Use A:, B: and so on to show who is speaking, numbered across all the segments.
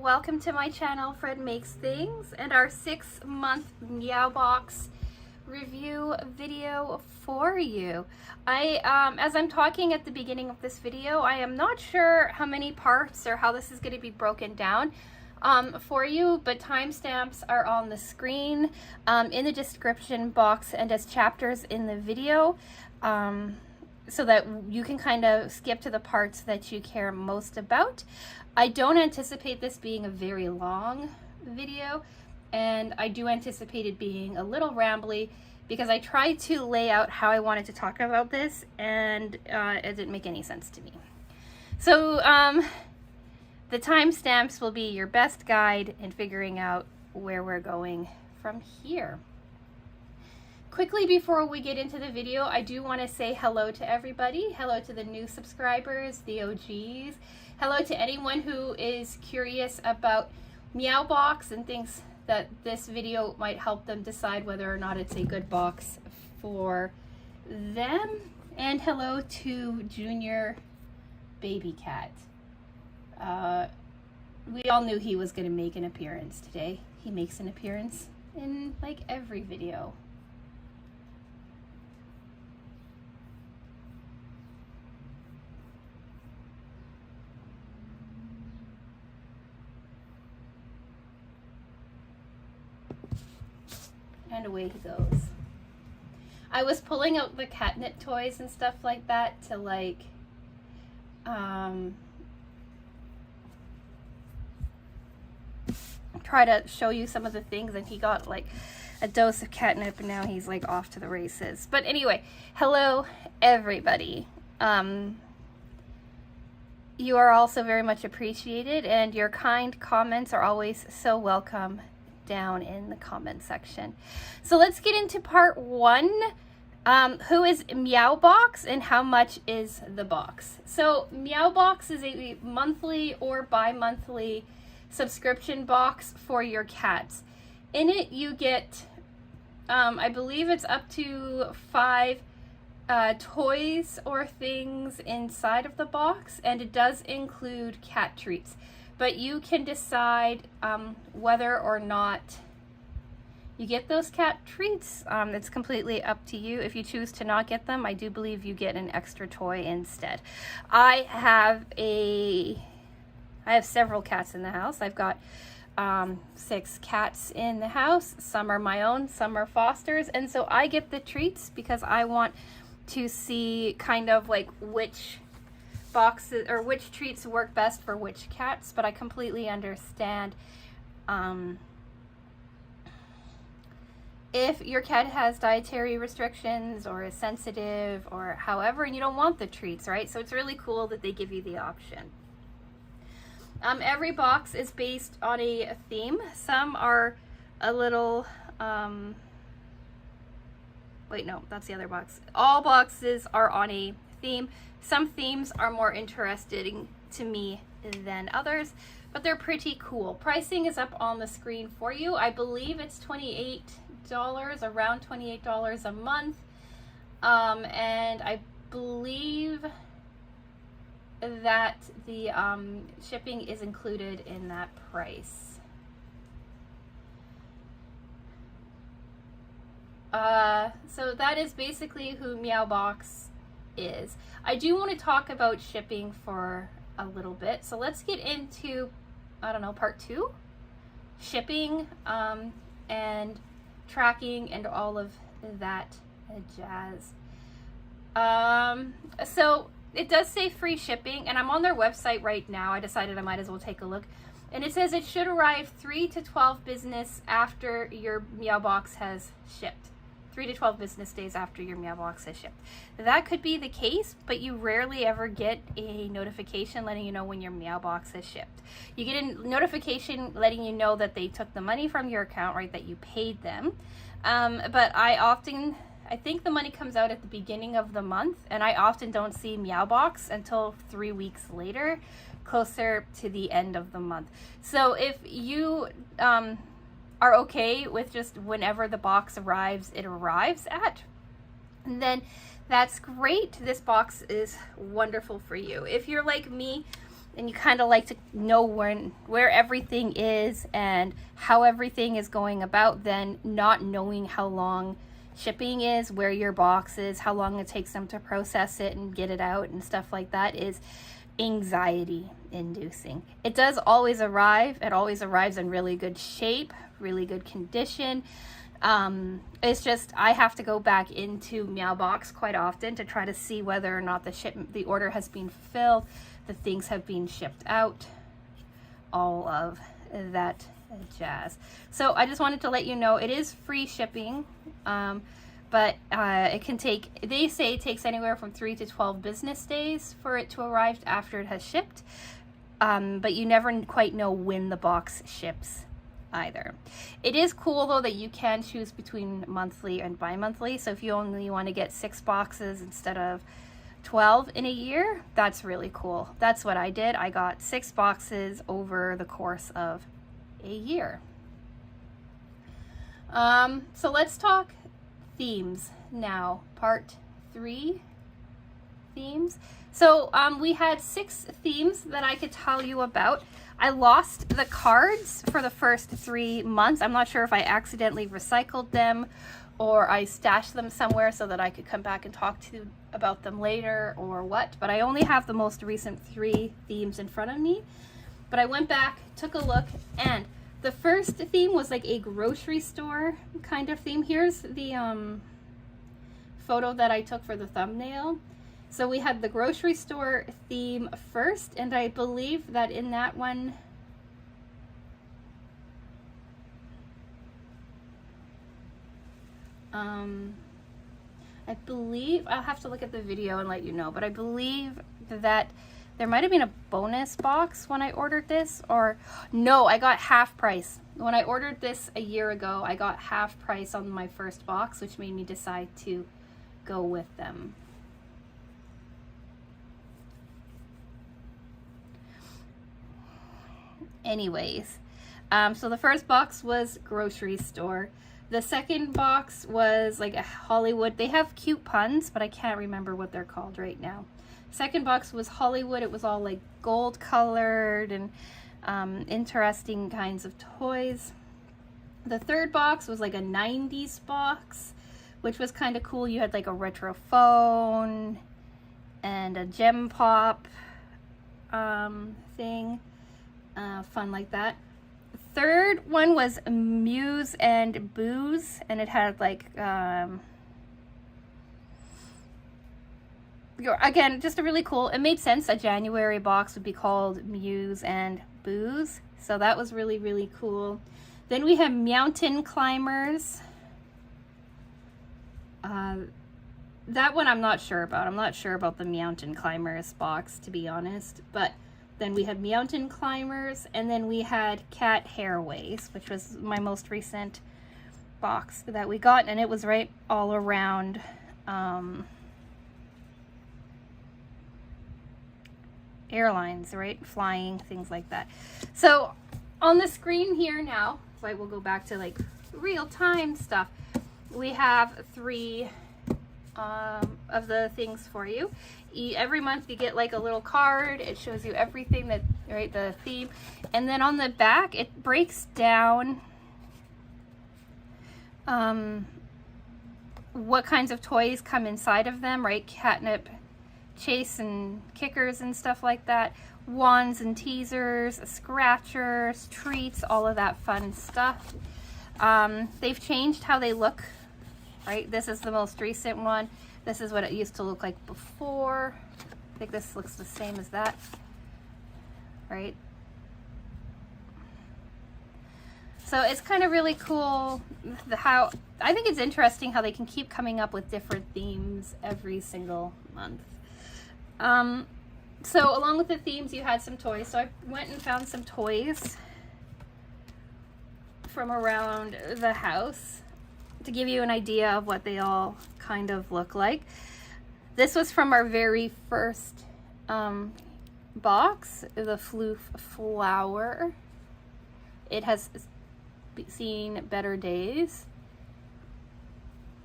A: welcome to my channel, Fred Makes Things, and our 6-month Meow Box review video for you. As I'm talking at the beginning of this video, I am not sure how many parts or how this is going to be broken down for you, but timestamps are on the screen, in the description box, and as chapters in the video, so that you can kind of skip to the parts that you care most about. I don't anticipate this being a very long video, and I do anticipate it being a little rambly because I tried to lay out how I wanted to talk about this, and it didn't make any sense to me. So the timestamps will be your best guide in figuring out where we're going from here. Quickly before we get into the video, I do want to say hello to everybody. Hello to the new subscribers, the OGs. Hello to anyone who is curious about Meow Box and thinks that this video might help them decide whether or not it's a good box for them. And hello to Junior Baby Cat. We all knew he was going to make an appearance today. He makes an appearance in like every video. And away he goes. I was pulling out the catnip toys and stuff like that to like try to show you some of the things, and he got like a dose of catnip and now he's like off to the races. But anyway, hello everybody. You are also very much appreciated, and your kind comments are always so welcome down in the comment section. So let's get into part one. Who is Meow Box and how much is the box? So Meow Box is a monthly or bi-monthly subscription box for your cats. In it you get, I believe it's up to 5 toys or things inside of the box, and it does include cat treats. But you can decide whether or not you get those cat treats. It's completely up to you. If you choose to not get them, I do believe you get an extra toy instead. I have several cats in the house. I've got 6 cats in the house. Some are my own, some are fosters, and so I get the treats because I want to see kind of like which boxes or which treats work best for which cats. But I completely understand if your cat has dietary restrictions or is sensitive or however, and you don't want the treats, right? So it's really cool that they give you the option. Every box is based on a theme. Some are a little wait, no, that's the other box. All boxes are on a theme. Some themes are more interesting to me than others, but they're pretty cool. Pricing is up on the screen for you. I believe it's $28, around $28 a month. And I believe that the shipping is included in that price. So that is basically who Meow Box is. I do want to talk about shipping for a little bit, so let's get into, I don't know, part 2, shipping and tracking and all of that jazz. So it does say free shipping, and I'm on their website right now. I decided I might as well take a look, and it says it should arrive 3 to 12 business after your Meow Box has shipped. 3 to 12 business days after your Meow Box has shipped. That could be the case, but you rarely ever get a notification letting you know when your Meow Box has shipped. You get a notification letting you know that they took the money from your account, right, that you paid them. But I think the money comes out at the beginning of the month, and I often don't see Meow Box until 3 weeks later, closer to the end of the month. So if you are okay with just whenever the box arrives, it arrives at, then that's great. This box is wonderful for you. If you're like me and you kind of like to know where everything is and how everything is going about, then not knowing how long shipping is, where your box is, how long it takes them to process it and get it out and stuff like that is anxiety inducing. It does always arrive. It always arrives in really good shape, really good condition. It's just I have to go back into Meow Box quite often to try to see whether or not the order has been fulfilled, the things have been shipped out, all of that jazz. So I just wanted to let you know it is free shipping, but it can take, they say it takes anywhere from 3 to 12 business days for it to arrive after it has shipped, but you never quite know when the box ships either. It is cool though that you can choose between monthly and bi-monthly, so if you only want to get 6 boxes instead of 12 in a year, that's really cool. That's what I did. I got 6 boxes over the course of a year. So let's talk themes now. Part 3, themes. So we had 6 themes that I could tell you about. I lost the cards for the first 3 months. I'm not sure if I accidentally recycled them or I stashed them somewhere so that I could come back and talk to you about them later or what, but I only have the most recent 3 themes in front of me. But I went back, took a look, and the first theme was like a grocery store kind of theme. Here's the photo that I took for the thumbnail. So we had the grocery store theme first, and I believe that in that one, I believe, I'll have to look at the video and let you know, but I believe that there might have been a bonus box when I ordered this, or no, I got half price. When I ordered this a year ago, I got half price on my first box, which made me decide to go with them. Anyways, so the first box was grocery store. The second box was like a Hollywood. They have cute puns, but I can't remember what they're called right now. Second box was Hollywood. It was all like gold colored and interesting kinds of toys. The third box was like a 90s box, which was kind of cool. You had like a retro phone and a gem pop thing. Fun like that. Third one was Muse and Booze, and it had like again, just a really cool, it made sense. A January box would be called Muse and Booze, so that was really, really cool. Then we have Mountain Climbers. That one I'm not sure about. I'm not sure about the Mountain Climbers box, to be honest, but then we had Mountain Climbers, and then we had Cat Hairways, which was my most recent box that we got, and it was right all around airlines, right? Flying, things like that. So on the screen here now, right, we'll go back to like real-time stuff. We have 3 of the things for you. Every month you get like a little card. It shows you everything that, right, the theme. And then on the back, it breaks down what kinds of toys come inside of them, right? Catnip, chase and kickers and stuff like that. Wands and teasers, scratchers, treats, all of that fun stuff. They've changed how they look, right? This is the most recent one. This is what it used to look like before. I think this looks the same as that, right? So it's kind of really cool how, I think it's interesting how they can keep coming up with different themes every single month. So along with the themes, you had some toys. So I went and found some toys from around the house to give you an idea of what they all kind of look like. This was from our very first box, the Floof Flower. It has seen better days,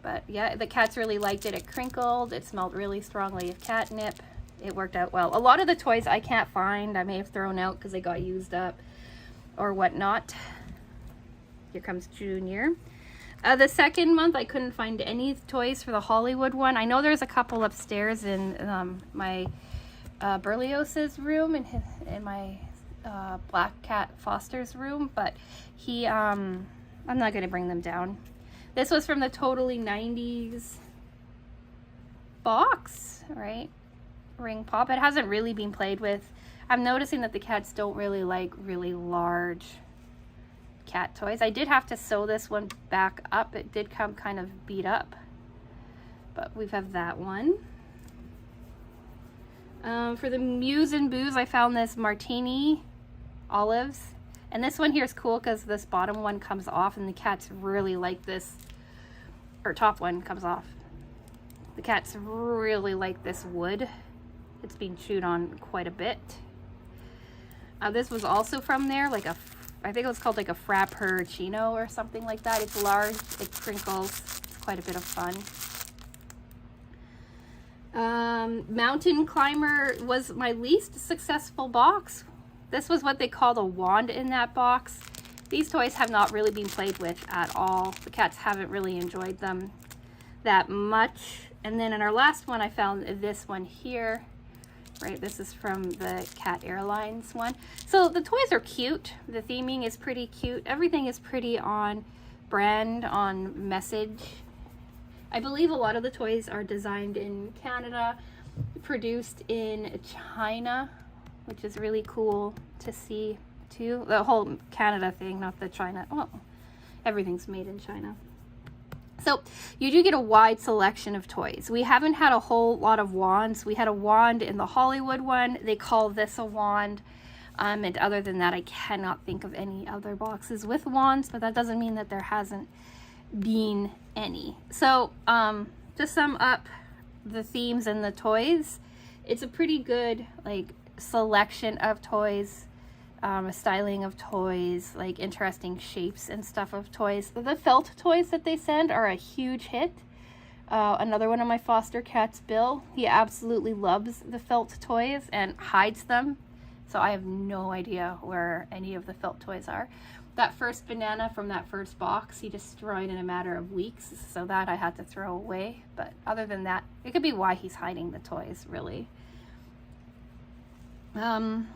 A: but yeah, the cats really liked it. It crinkled, it smelled really strongly of catnip, it worked out well. A lot of the toys I can't find. I may have thrown out because they got used up or whatnot. Here comes Junior. The second month, I couldn't find any toys for the Hollywood one. I know there's a couple upstairs in my Berlioz's room and in my Black Cat Foster's room, but he, I'm not going to bring them down. This was from the Totally 90s box, right? Ring Pop. It hasn't really been played with. I'm noticing that the cats don't really like really large cat toys. I did have to sew this one back up. It did come kind of beat up, but we have that one. For the Muse and Booze, I found this Martini Olives, and this one here is cool because this bottom one comes off, and the cats really like this, or top one comes off. The cats really like this wood. It's been chewed on quite a bit. This was also from there, like a, I think it was called like a Frappuccino or something like that. It's large, it crinkles, it's quite a bit of fun. Mountain Climber was my least successful box. This was what they called a wand in that box. These toys have not really been played with at all. The cats haven't really enjoyed them that much. And then in our last one, I found this one here, right? This is from the Cat Airlines one. So the toys are cute. The theming is pretty cute. Everything is pretty on brand, on message. I believe a lot of the toys are designed in Canada, produced in China, which is really cool to see too. The whole Canada thing, not the China. Well, everything's made in China. So you do get a wide selection of toys. We haven't had a whole lot of wands. We had a wand in the Hollywood one. They call this a wand. And other than that, I cannot think of any other boxes with wands, but that doesn't mean that there hasn't been any. So to sum up the themes and the toys, it's a pretty good like selection of toys, a styling of toys, like interesting shapes and stuff of toys. The felt toys that they send are a huge hit. Another one of my foster cats, Bill, he absolutely loves the felt toys and hides them, so I have no idea where any of the felt toys are. That first banana from that first box he destroyed in a matter of weeks, so that I had to throw away. But other than that, it could be why he's hiding the toys, really. So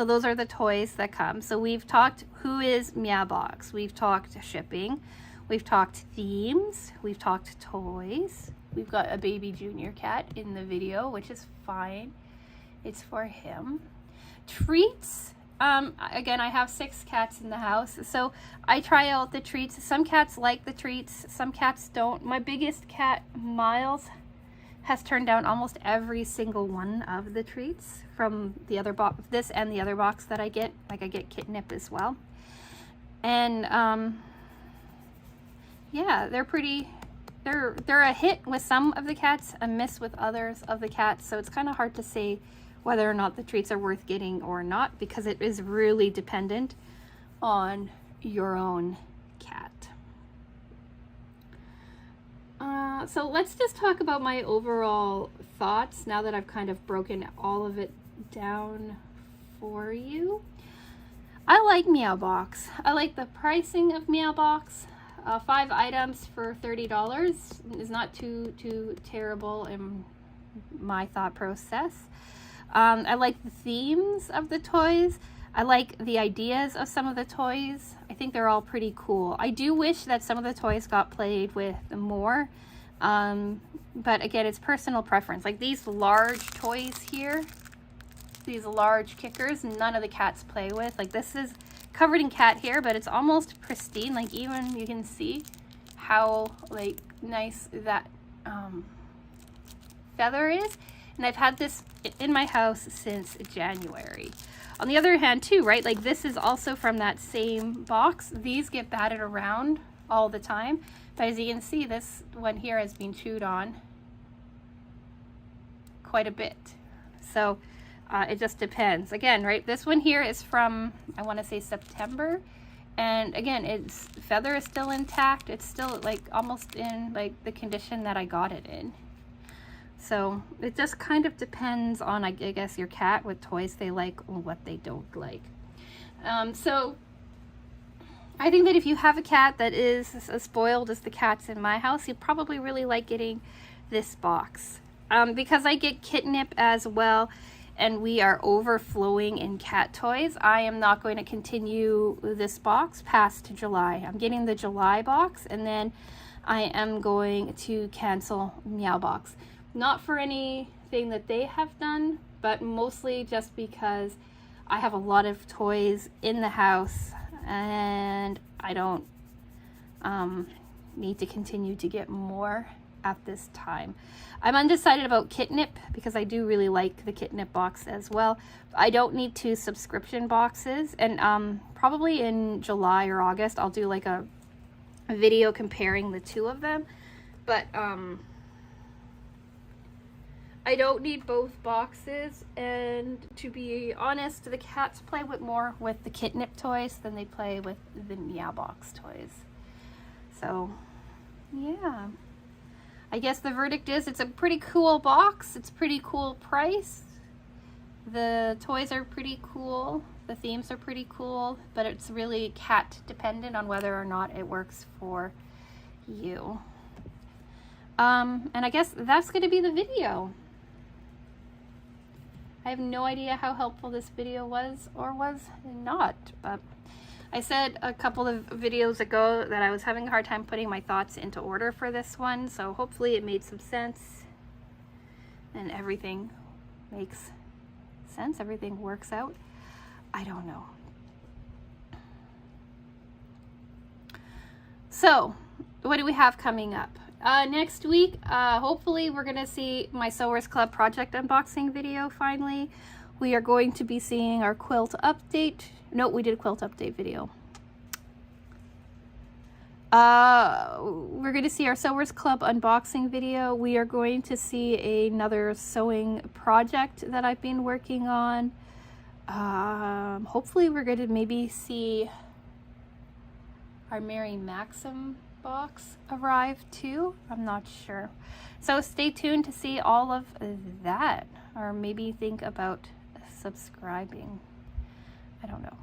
A: those are the toys that come. So we've talked who is Meow Box, we've talked shipping, we've talked themes, we've talked toys. We've got a baby Junior cat in the video, which is fine. It's for him. Treats. Again, I have 6 cats in the house, so I try out the treats. Some cats like the treats, some cats don't. My biggest cat, Miles, has turned down almost every single one of the treats from the other box, this and the other box that I get. Like I get Kitnip as well. And yeah, they're pretty, they're a hit with some of the cats, a miss with others of the cats. So it's kind of hard to say whether or not the treats are worth getting or not, because it is really dependent on your own cat. So let's just talk about my overall thoughts now that I've kind of broken all of it down for you. I like Meow Box. I like the pricing of Meow Box. 5 items for $30 is not too terrible in my thought process. I like the themes of the toys. I like the ideas of some of the toys. I think they're all pretty cool. I do wish that some of the toys got played with more. But again, it's personal preference. Like these large toys here, these large kickers, none of the cats play with. Like this is covered in cat hair, but it's almost pristine. Like even you can see how like nice that feather is. And I've had this in my house since January. On the other hand too, right, like this is also from that same box. These get batted around all the time. But as you can see, this one here has been chewed on quite a bit. So it just depends. Again, right, this one here is from, I want to say September. And again, its feather is still intact. It's still like almost in like the condition that I got it in. So it just kind of depends on, I guess, your cat, what toys they like or what they don't like. So I think that if you have a cat that is as spoiled as the cats in my house, you'd probably really like getting this box. Because I get catnip as well, and we are overflowing in cat toys, I am not going to continue this box past July. I'm getting the July box, and then I am going to cancel Meow Box. Not for anything that they have done, but mostly just because I have a lot of toys in the house and I don't need to continue to get more at this time. I'm undecided about catnip because I do really like the catnip box as well. I don't need 2 subscription boxes, and probably in July or August I'll do like a video comparing the 2 of them, but I don't need both boxes, and to be honest, the cats play more with the catnip toys than they play with the Meow Box toys. So yeah, I guess the verdict is it's a pretty cool box. It's pretty cool price. The toys are pretty cool. The themes are pretty cool, but it's really cat dependent on whether or not it works for you. And I guess that's going to be the video. I have no idea how helpful this video was or was not, but I said a couple of videos ago that I was having a hard time putting my thoughts into order for this one, so hopefully it made some sense and everything makes sense, everything works out. I don't know. So, what do we have coming up? Next week, hopefully we're going to see my Sewers Club project unboxing video finally. We are going to be seeing our quilt update. No, we did a quilt update video. We're going to see our Sewers Club unboxing video. We are going to see another sewing project that I've been working on. Hopefully we're going to maybe see our Mary Maxim box arrive too. I'm not sure. So stay tuned to see all of that, or maybe think about subscribing. I don't know.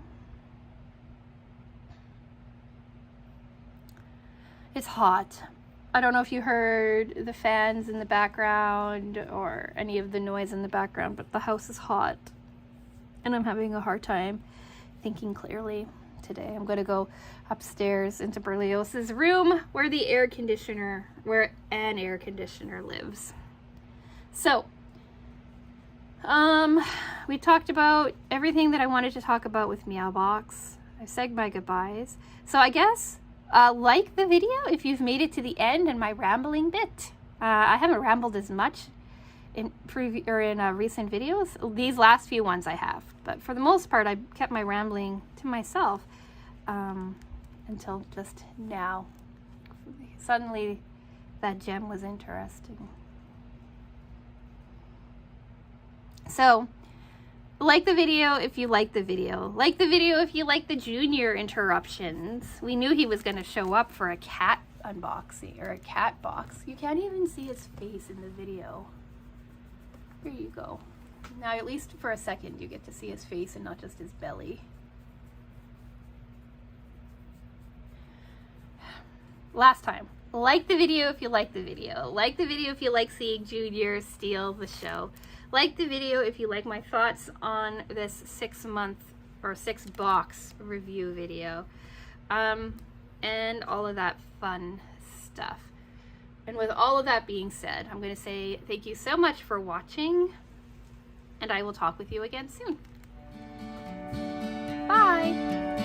A: It's hot. I don't know if you heard the fans in the background or any of the noise in the background, but the house is hot and I'm having a hard time thinking clearly today. I'm going to go upstairs into Berlioz's room where an air conditioner lives. So, we talked about everything that I wanted to talk about with Meow Box. I've said my goodbyes. So I guess, like the video if you've made it to the end and my rambling bit. I haven't rambled as much in recent videos. These last few ones I have, but for the most part I kept my rambling to myself until just now. Suddenly that gem was interesting. So, like the video if you like the video. Like the video if you like the junior interruptions. We knew he was going to show up for a cat unboxing, or a cat box. You can't even see his face in the video. Here you go. Now, at least for a second, you get to see his face and not just his belly. Last time. Like the video if you like the video. Like the video if you like seeing Junior steal the show. Like the video if you like my thoughts on this 6-month or 6-box review video. And all of that fun stuff. And with all of that being said, I'm going to say thank you so much for watching, and I will talk with you again soon. Bye!